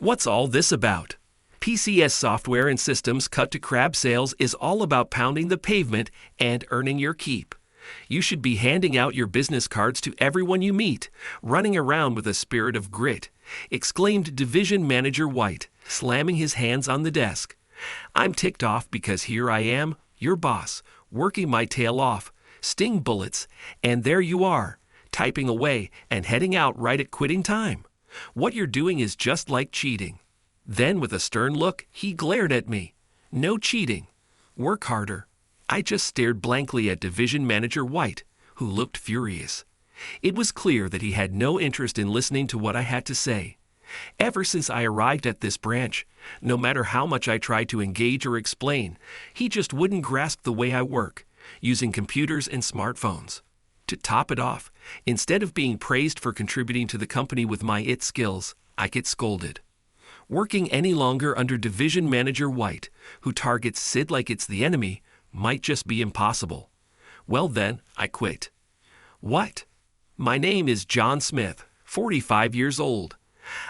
What's all this about? PCS Software and Systems Cut to Crab Sales is all about pounding the pavement and earning your keep. You should be handing out your business cards to everyone you meet, running around with a spirit of grit, exclaimed Division Manager White, slamming his hands on the desk. I'm ticked off because here I am, your boss, working my tail off, sting bullets, and there you are, typing away and heading out right at quitting time. What you're doing is just like cheating. Then, with a stern look, he glared at me. No cheating. Work harder. I just stared blankly at Division Manager White, who looked furious. It was clear that he had no interest in listening to what I had to say. Ever since I arrived at this branch, no matter how much I tried to engage or explain, he just wouldn't grasp the way I work, using computers and smartphones. To top it off, instead of being praised for contributing to the company with my IT skills, I get scolded. Working any longer under Division Manager White, who targets Sid like it's the enemy, might just be impossible. Well then, I quit. What? My name is John Smith, 45 years old.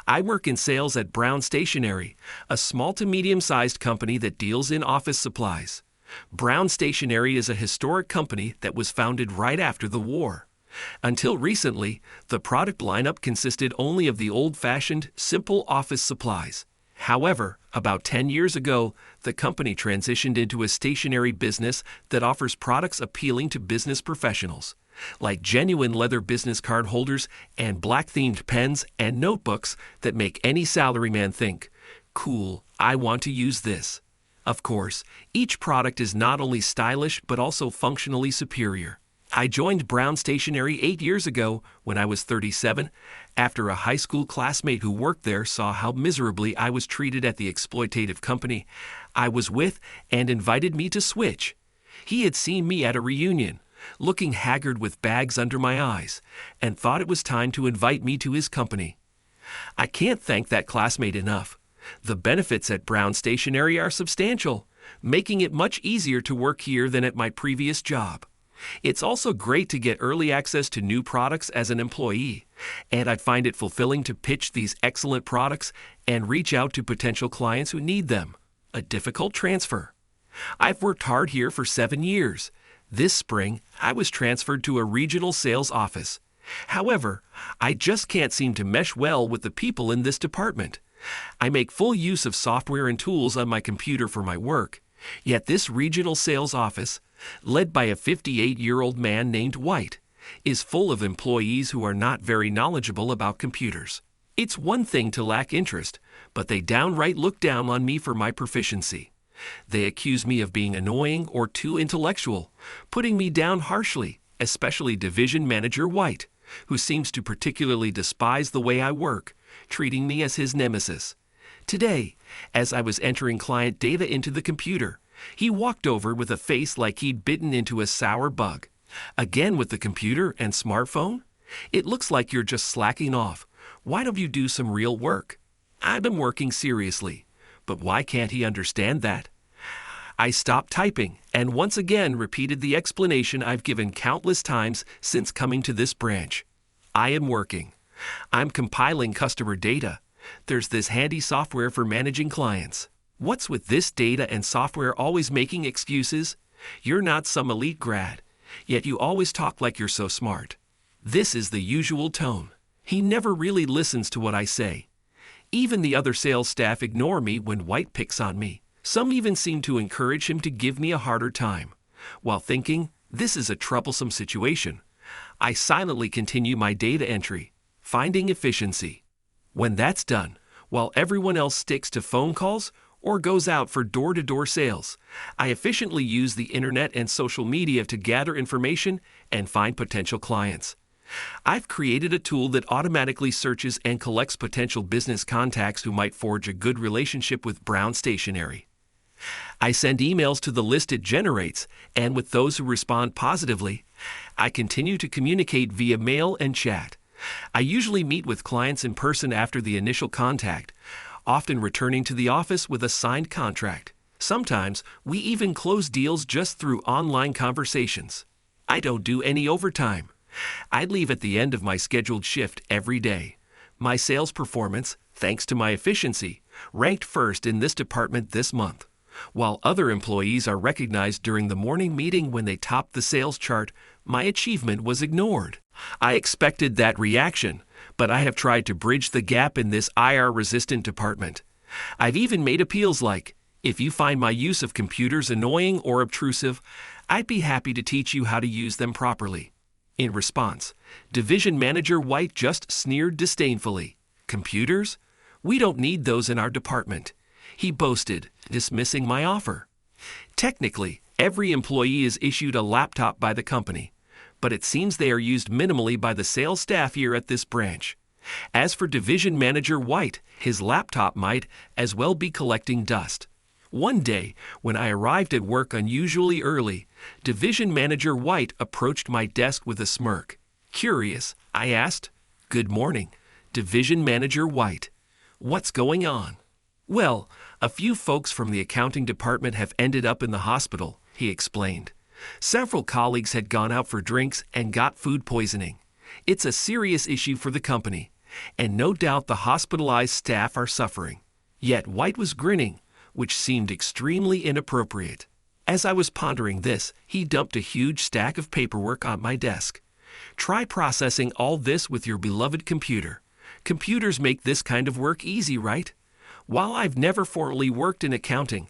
I work in sales at Brown Stationery, a small to medium-sized company that deals in office supplies. Brown Stationery is a historic company that was founded right after the war. Until recently, the product lineup consisted only of the old-fashioned, simple office supplies. However, about 10 years ago, the company transitioned into a stationery business that offers products appealing to business professionals, like genuine leather business card holders and black-themed pens and notebooks that make any salaryman think, "Cool, I want to use this." Of course, each product is not only stylish but also functionally superior. I joined Brown Stationery 8 years ago when I was 37, after a high school classmate who worked there saw how miserably I was treated at the exploitative company I was with and invited me to switch. He had seen me at a reunion, looking haggard with bags under my eyes, and thought it was time to invite me to his company. I can't thank that classmate enough. The benefits at Brown Stationery are substantial, making it much easier to work here than at my previous job. It's also great to get early access to new products as an employee, and I find it fulfilling to pitch these excellent products and reach out to potential clients who need them. A difficult transfer. I've worked hard here for 7 years. This spring, I was transferred to a regional sales office. However, I just can't seem to mesh well with the people in this department. I make full use of software and tools on my computer for my work, yet this regional sales office, led by a 58-year-old man named White, is full of employees who are not very knowledgeable about computers. It's one thing to lack interest, but they downright look down on me for my proficiency. They accuse me of being annoying or too intellectual, putting me down harshly, especially Division Manager White, who seems to particularly despise the way I work, treating me as his nemesis. Today, as I was entering client data into the computer, he walked over with a face like he'd bitten into a sour bug. Again with the computer and smartphone? It looks like you're just slacking off. Why don't you do some real work? I've been working seriously, but why can't he understand that? I stopped typing and once again repeated the explanation I've given countless times since coming to this branch. I am working. I'm compiling customer data. There's this handy software for managing clients. What's with this data and software always making excuses? You're not some elite grad, yet you always talk like you're so smart. This is the usual tone. He never really listens to what I say. Even the other sales staff ignore me when White picks on me. Some even seem to encourage him to give me a harder time. While thinking, this is a troublesome situation, I silently continue my data entry, finding efficiency. When that's done, while everyone else sticks to phone calls or goes out for door-to-door sales, I efficiently use the internet and social media to gather information and find potential clients. I've created a tool that automatically searches and collects potential business contacts who might forge a good relationship with Brown Stationery. I send emails to the list it generates, and with those who respond positively, I continue to communicate via mail and chat. I usually meet with clients in person after the initial contact, often returning to the office with a signed contract. Sometimes, we even close deals just through online conversations. I don't do any overtime. I leave at the end of my scheduled shift every day. My sales performance, thanks to my efficiency, ranked first in this department this month. While other employees are recognized during the morning meeting when they topped the sales chart, my achievement was ignored. I expected that reaction, but I have tried to bridge the gap in this IR-resistant department. I've even made appeals like, if you find my use of computers annoying or obtrusive, I'd be happy to teach you how to use them properly. In response, Division Manager White just sneered disdainfully. Computers? We don't need those in our department, he boasted, dismissing my offer. Technically, every employee is issued a laptop by the company, but it seems they are used minimally by the sales staff here at this branch. As for Division Manager White, his laptop might as well be collecting dust. One day, when I arrived at work unusually early, Division Manager White approached my desk with a smirk. Curious, I asked, "Good morning, Division Manager White. What's going on?" "Well, a few folks from the accounting department have ended up in the hospital," he explained. "Several colleagues had gone out for drinks and got food poisoning. It's a serious issue for the company, and no doubt the hospitalized staff are suffering." Yet White was grinning, which seemed extremely inappropriate. As I was pondering this, he dumped a huge stack of paperwork on my desk. "Try processing all this with your beloved computer. Computers make this kind of work easy, right?" While I've never formally worked in accounting,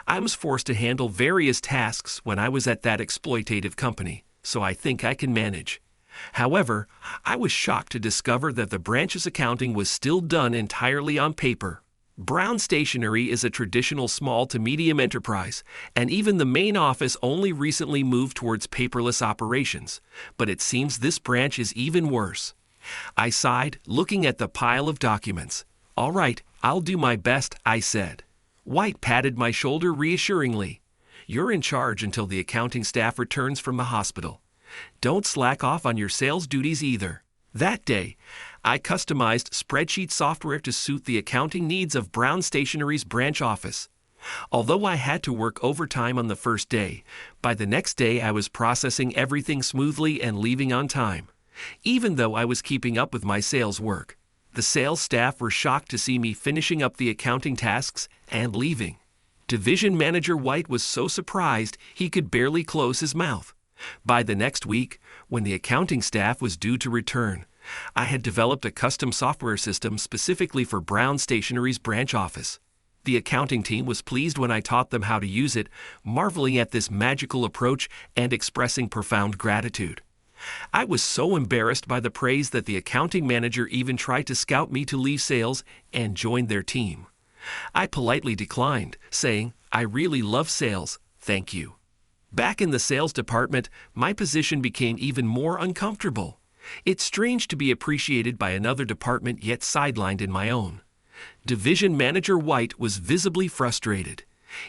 I was forced to handle various tasks when I was at that exploitative company, so I think I can manage. However, I was shocked to discover that the branch's accounting was still done entirely on paper. Brown Stationery is a traditional small to medium enterprise, and even the main office only recently moved towards paperless operations, but it seems this branch is even worse. I sighed, looking at the pile of documents. "All right, I'll do my best," I said. White patted my shoulder reassuringly. "You're in charge until the accounting staff returns from the hospital. Don't slack off on your sales duties either." That day, I customized spreadsheet software to suit the accounting needs of Brown Stationery's branch office. Although I had to work overtime on the first day, by the next day I was processing everything smoothly and leaving on time, even though I was keeping up with my sales work. The sales staff were shocked to see me finishing up the accounting tasks and leaving. Division Manager White was so surprised he could barely close his mouth. By the next week, when the accounting staff was due to return, I had developed a custom software system specifically for Brown Stationery's branch office. The accounting team was pleased when I taught them how to use it, marveling at this magical approach and expressing profound gratitude. I was so embarrassed by the praise that the accounting manager even tried to scout me to leave sales and join their team. I politely declined, saying, "I really love sales, thank you." Back in the sales department, my position became even more uncomfortable. It's strange to be appreciated by another department yet sidelined in my own. Division Manager White was visibly frustrated.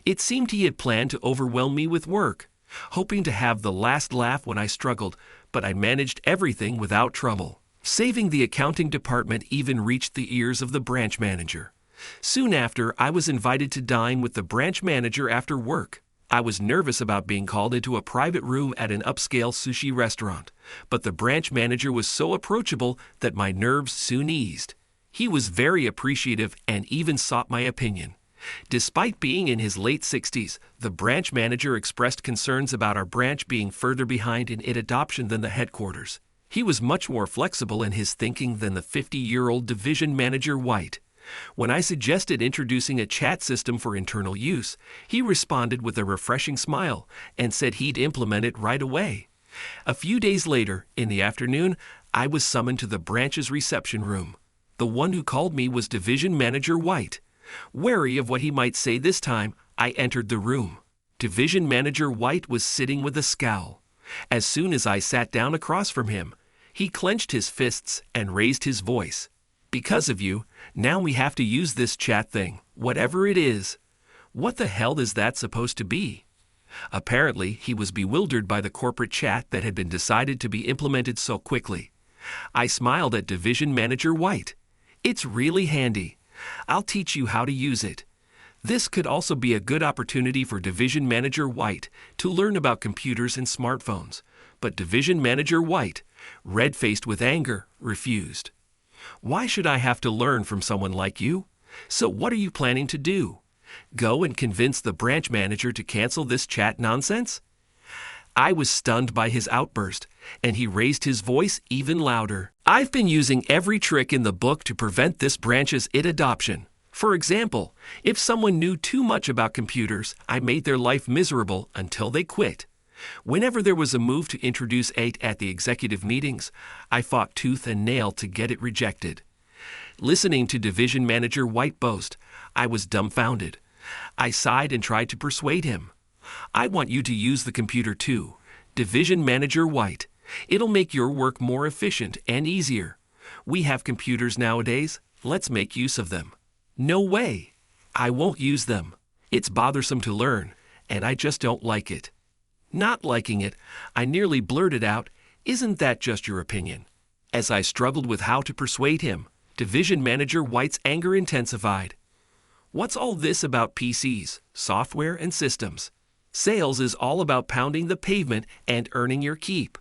It seemed he had planned to overwhelm me with work, hoping to have the last laugh when I struggled, but I managed everything without trouble. Saving the accounting department even reached the ears of the branch manager. Soon after, I was invited to dine with the branch manager after work. I was nervous about being called into a private room at an upscale sushi restaurant, but the branch manager was so approachable that my nerves soon eased. He was very appreciative and even sought my opinion. Despite being in his late 60s, the branch manager expressed concerns about our branch being further behind in its adoption than the headquarters. He was much more flexible in his thinking than the 50-year-old Division Manager White. When I suggested introducing a chat system for internal use, he responded with a refreshing smile and said he'd implement it right away. A few days later, in the afternoon, I was summoned to the branch's reception room. The one who called me was Division Manager White. Wary of what he might say this time, I entered the room. Division Manager White was sitting with a scowl. As soon as I sat down across from him, he clenched his fists and raised his voice. "Because of you, now we have to use this chat thing, whatever it is. What the hell is that supposed to be?" Apparently, he was bewildered by the corporate chat that had been decided to be implemented so quickly. I smiled at Division Manager White. "It's really handy. I'll teach you how to use it." This could also be a good opportunity for Division Manager White to learn about computers and smartphones, but Division Manager White, red-faced with anger, refused. Why should I have to learn from someone like you? So what are you planning to do? Go and convince the branch manager to cancel this chat nonsense? I was stunned by his outburst, and he raised his voice even louder. I've been using every trick in the book to prevent this branch's adoption. For example, if someone knew too much about computers, I made their life miserable until they quit. Whenever there was a move to introduce Aita at the executive meetings, I fought tooth and nail to get it rejected. Listening to Division Manager White boast, I was dumbfounded. I sighed and tried to persuade him. I want you to use the computer too, Division Manager White. It'll make your work more efficient and easier. We have computers nowadays. Let's make use of them. No way. I won't use them. It's bothersome to learn, and I just don't like it. Not liking it, I nearly blurted out, "Isn't that just your opinion?" As I struggled with how to persuade him, Division Manager White's anger intensified. What's all this about PCs, software, and systems? Sales is all about pounding the pavement and earning your keep.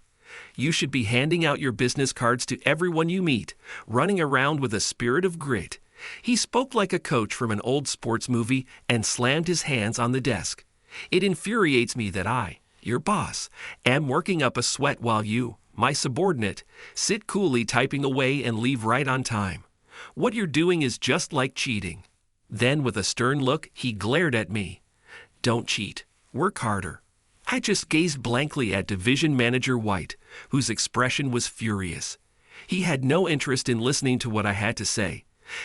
You should be handing out your business cards to everyone you meet, running around with a spirit of grit. He spoke like a coach from an old sports movie and slammed his hands on the desk. It infuriates me that I, your boss, am working up a sweat while you, my subordinate, sit coolly typing away and leave right on time. What you're doing is just like cheating. Then, with a stern look, he glared at me. Don't cheat. Work harder. I just gazed blankly at Division Manager White, whose expression was furious. He had no interest in listening to what I had to say.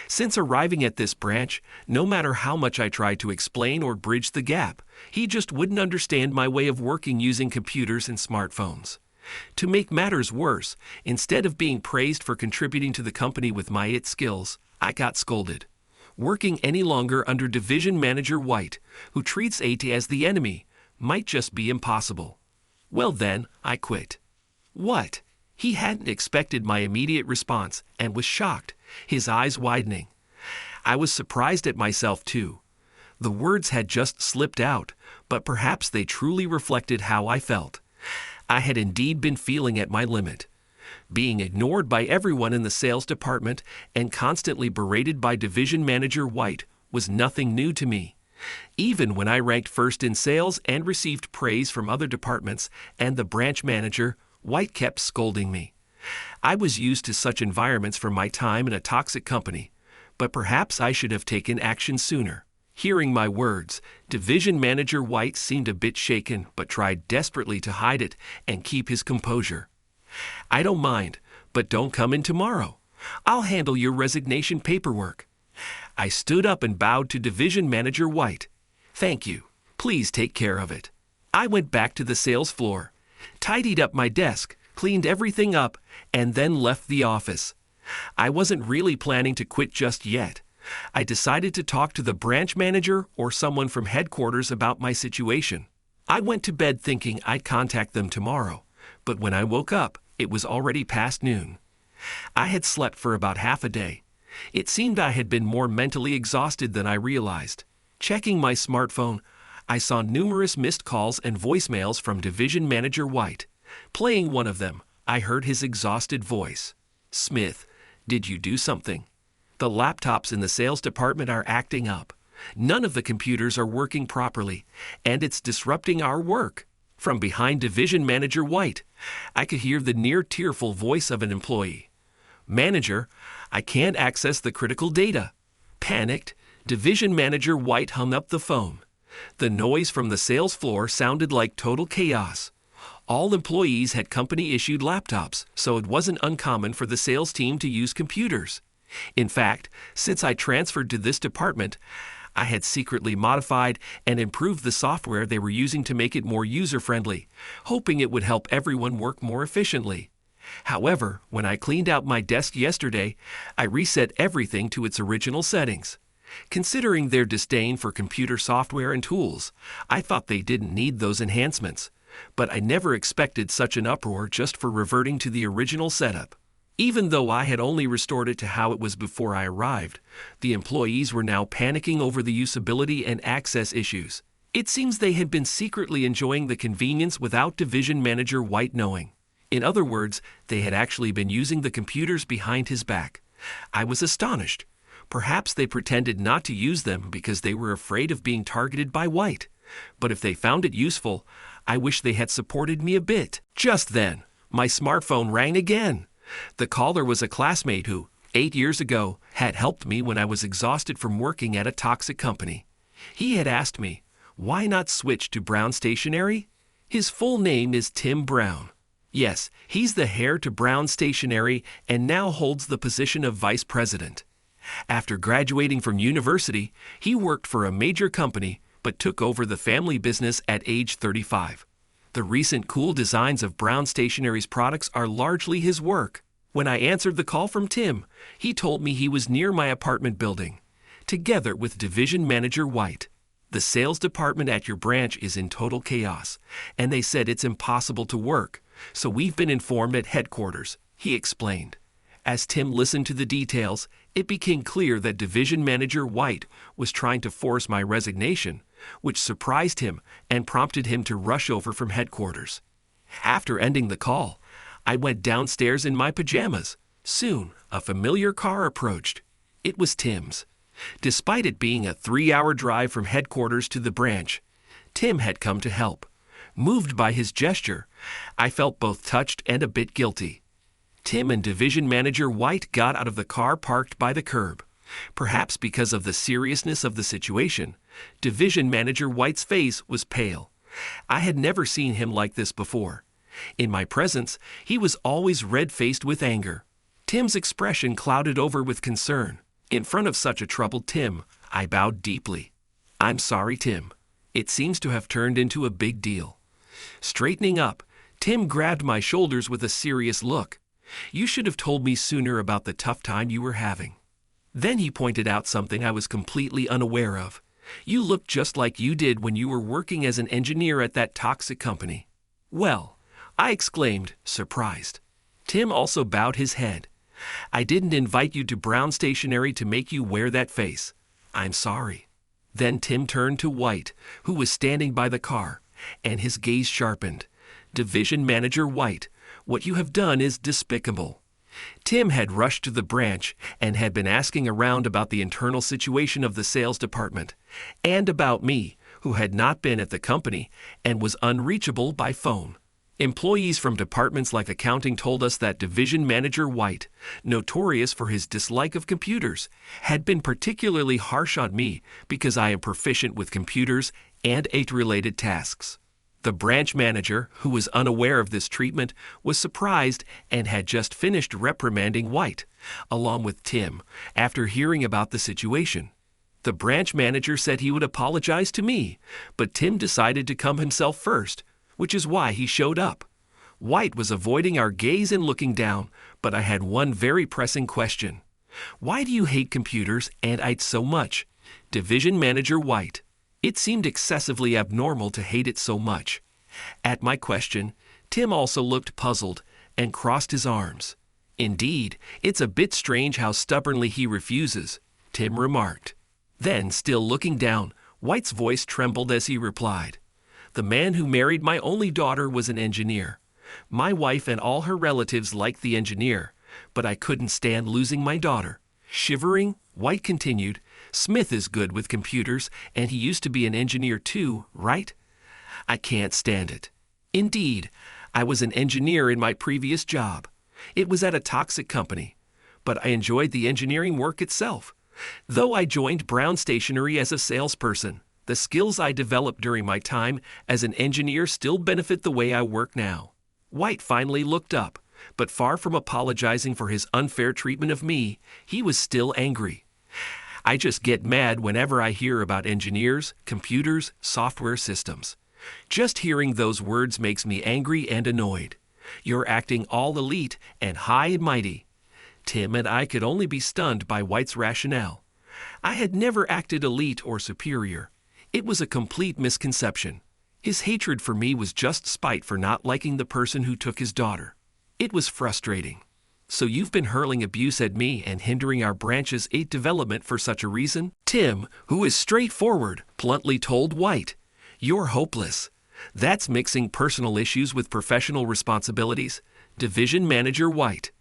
Since arriving at this branch, no matter how much I tried to explain or bridge the gap, he just wouldn't understand my way of working using computers and smartphones. To make matters worse, instead of being praised for contributing to the company with my IT skills, I got scolded. Working any longer under Division Manager White, who treats Aita as the enemy, might just be impossible. Well then, I quit. What? He hadn't expected my immediate response and was shocked, his eyes widening. I was surprised at myself too. The words had just slipped out, but perhaps they truly reflected how I felt. I had indeed been feeling at my limit. Being ignored by everyone in the sales department and constantly berated by Division Manager White was nothing new to me. Even when I ranked first in sales and received praise from other departments and the branch manager, White kept scolding me. I was used to such environments from my time in a toxic company, but perhaps I should have taken action sooner. Hearing my words, Division Manager White seemed a bit shaken but tried desperately to hide it and keep his composure. I don't mind, but don't come in tomorrow. I'll handle your resignation paperwork. I stood up and bowed to Division Manager White. Thank you. Please take care of it. I went back to the sales floor, tidied up my desk, cleaned everything up, and then left the office. I wasn't really planning to quit just yet. I decided to talk to the branch manager or someone from headquarters about my situation. I went to bed thinking I'd contact them tomorrow, but when I woke up, it was already past noon. I had slept for about half a day. It seemed I had been more mentally exhausted than I realized. Checking my smartphone, I saw numerous missed calls and voicemails from Division Manager White. Playing one of them, I heard his exhausted voice. "Smith, did you do something? The laptops in the sales department are acting up. None of the computers are working properly, and it's disrupting our work." From behind Division Manager White, I could hear the near-tearful voice of an employee. "Manager, I can't access the critical data." Panicked, Division Manager White hung up the phone. The noise from the sales floor sounded like total chaos. All employees had company-issued laptops, so it wasn't uncommon for the sales team to use computers. In fact, since I transferred to this department, I had secretly modified and improved the software they were using to make it more user-friendly, hoping it would help everyone work more efficiently. However, when I cleaned out my desk yesterday, I reset everything to its original settings. Considering their disdain for computer software and tools, I thought they didn't need those enhancements, but I never expected such an uproar just for reverting to the original setup. Even though I had only restored it to how it was before I arrived, the employees were now panicking over the usability and access issues. It seems they had been secretly enjoying the convenience without Division Manager White knowing. In other words, they had actually been using the computers behind his back. I was astonished. Perhaps they pretended not to use them because they were afraid of being targeted by White. But if they found it useful, I wish they had supported me a bit. Just then, my smartphone rang again. The caller was a classmate who, 8 years ago, had helped me when I was exhausted from working at a toxic company. He had asked me, why not switch to Brown Stationery? His full name is Tim Brown. Yes, he's the heir to Brown Stationery and now holds the position of vice president. After graduating from university, he worked for a major company but took over the family business at age 35. The recent cool designs of Brown Stationery's products are largely his work. When I answered the call from Tim, he told me he was near my apartment building, together with Division Manager White. The sales department at your branch is in total chaos, and they said it's impossible to work, so we've been informed at headquarters, he explained. As Tim listened to the details, it became clear that Division Manager White was trying to force my resignation, which surprised him and prompted him to rush over from headquarters. After ending the call, I went downstairs in my pajamas. Soon, a familiar car approached. It was Tim's. Despite it being a 3-hour drive from headquarters to the branch, Tim had come to help. Moved by his gesture, I felt both touched and a bit guilty. Tim and Division Manager White got out of the car parked by the curb. Perhaps because of the seriousness of the situation, Division Manager White's face was pale. I had never seen him like this before. In my presence, he was always red-faced with anger. Tim's expression clouded over with concern. In front of such a troubled Tim, I bowed deeply. I'm sorry, Tim. It seems to have turned into a big deal. Straightening up, Tim grabbed my shoulders with a serious look. You should have told me sooner about the tough time you were having. Then he pointed out something I was completely unaware of. You look just like you did when you were working as an engineer at that toxic company. Well, I exclaimed, surprised. Tim also bowed his head. I didn't invite you to Brown Stationery to make you wear that face. I'm sorry. Then Tim turned to White, who was standing by the car, and his gaze sharpened. Division Manager White, what you have done is despicable. Tim had rushed to the branch and had been asking around about the internal situation of the sales department, and about me, who had not been at the company and was unreachable by phone. Employees from departments like accounting told us that Division Manager White, notorious for his dislike of computers, had been particularly harsh on me because I am proficient with computers and age-related tasks. The branch manager, who was unaware of this treatment, was surprised and had just finished reprimanding White, along with Tim, after hearing about the situation. The branch manager said he would apologize to me, but Tim decided to come himself first, which is why he showed up. White was avoiding our gaze and looking down, but I had one very pressing question. Why do you hate computers and IT so much? Division Manager White. It seemed excessively abnormal to hate it so much. At my question, Tim also looked puzzled and crossed his arms. Indeed, it's a bit strange how stubbornly he refuses, Tim remarked. Then, still looking down, White's voice trembled as he replied. The man who married my only daughter was an engineer. My wife and all her relatives liked the engineer, but I couldn't stand losing my daughter. Shivering, White continued, Smith is good with computers, and he used to be an engineer too, right? I can't stand it. Indeed, I was an engineer in my previous job. It was at a toxic company, but I enjoyed the engineering work itself. Though I joined Brown Stationery as a salesperson, the skills I developed during my time as an engineer still benefit the way I work now. White finally looked up, but far from apologizing for his unfair treatment of me, he was still angry. I just get mad whenever I hear about engineers, computers, software systems. Just hearing those words makes me angry and annoyed. You're acting all elite and high and mighty. Tim and I could only be stunned by White's rationale. I had never acted elite or superior. It was a complete misconception. His hatred for me was just spite for not liking the person who took his daughter. It was frustrating. So you've been hurling abuse at me and hindering our branch's development for such a reason? Tim, who is straightforward, bluntly told White, You're hopeless. That's mixing personal issues with professional responsibilities. Division Manager White.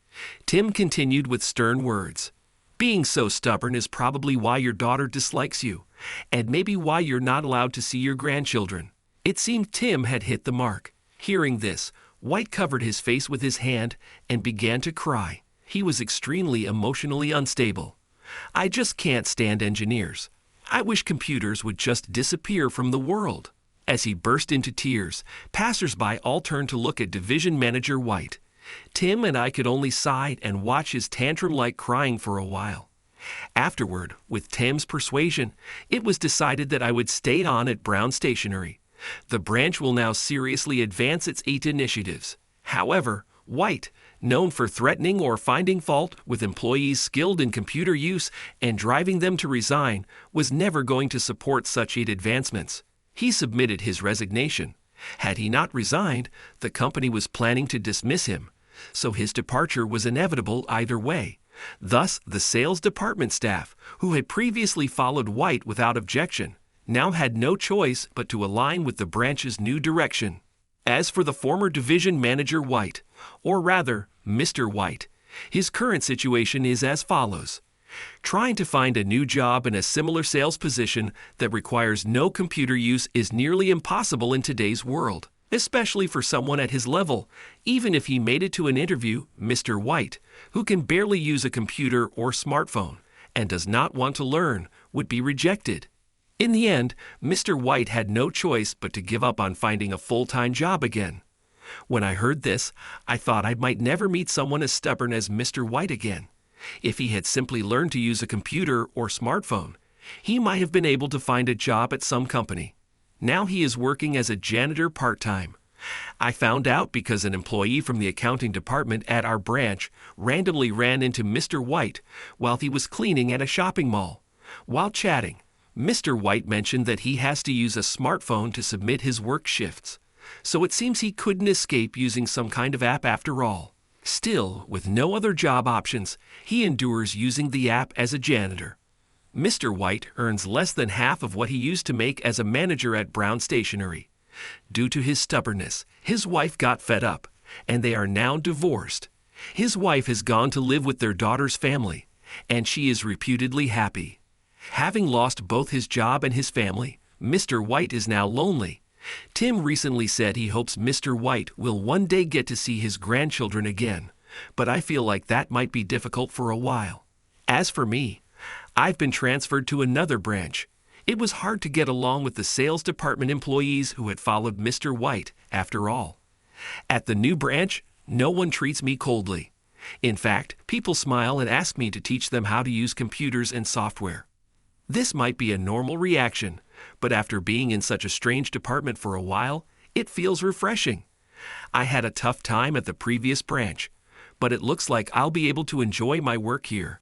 Tim continued with stern words. Being so stubborn is probably why your daughter dislikes you, and maybe why you're not allowed to see your grandchildren. It seemed Tim had hit the mark. Hearing this, White covered his face with his hand and began to cry. He was extremely emotionally unstable. I just can't stand engineers. I wish computers would just disappear from the world. As he burst into tears, passersby all turned to look at Division Manager White. Tim and I could only sigh and watch his tantrum-like crying for a while. Afterward, with Tim's persuasion, it was decided that I would stay on at Brown Stationery. The branch will now seriously advance its Aita initiatives. However, White, known for threatening or finding fault with employees skilled in computer use and driving them to resign, was never going to support such Aita advancements. He submitted his resignation. Had he not resigned, the company was planning to dismiss him, so his departure was inevitable either way. Thus, the sales department staff, who had previously followed White without objection, now had no choice but to align with the branch's new direction. As for the former division manager White, or rather, Mr. White, his current situation is as follows. Trying to find a new job in a similar sales position that requires no computer use is nearly impossible in today's world, especially for someone at his level. Even if he made it to an interview, Mr. White, who can barely use a computer or smartphone and does not want to learn, would be rejected. In the end, Mr. White had no choice but to give up on finding a full-time job again. When I heard this, I thought I might never meet someone as stubborn as Mr. White again. If he had simply learned to use a computer or smartphone, he might have been able to find a job at some company. Now he is working as a janitor part-time. I found out because an employee from the accounting department at our branch randomly ran into Mr. White while he was cleaning at a shopping mall. While chatting, Mr. White mentioned that he has to use a smartphone to submit his work shifts, so it seems he couldn't escape using some kind of app after all. Still, with no other job options, he endures using the app as a janitor. Mr. White earns less than half of what he used to make as a manager at Brown Stationery. Due to his stubbornness, his wife got fed up, and they are now divorced. His wife has gone to live with their daughter's family, and she is reputedly happy. Having lost both his job and his family, Mr. White is now lonely. Tim recently said he hopes Mr. White will one day get to see his grandchildren again, but I feel like that might be difficult for a while. As for me, I've been transferred to another branch. It was hard to get along with the sales department employees who had followed Mr. White, after all. At the new branch, no one treats me coldly. In fact, people smile and ask me to teach them how to use computers and software. This might be a normal reaction, but after being in such a strange department for a while, it feels refreshing. I had a tough time at the previous branch, but it looks like I'll be able to enjoy my work here.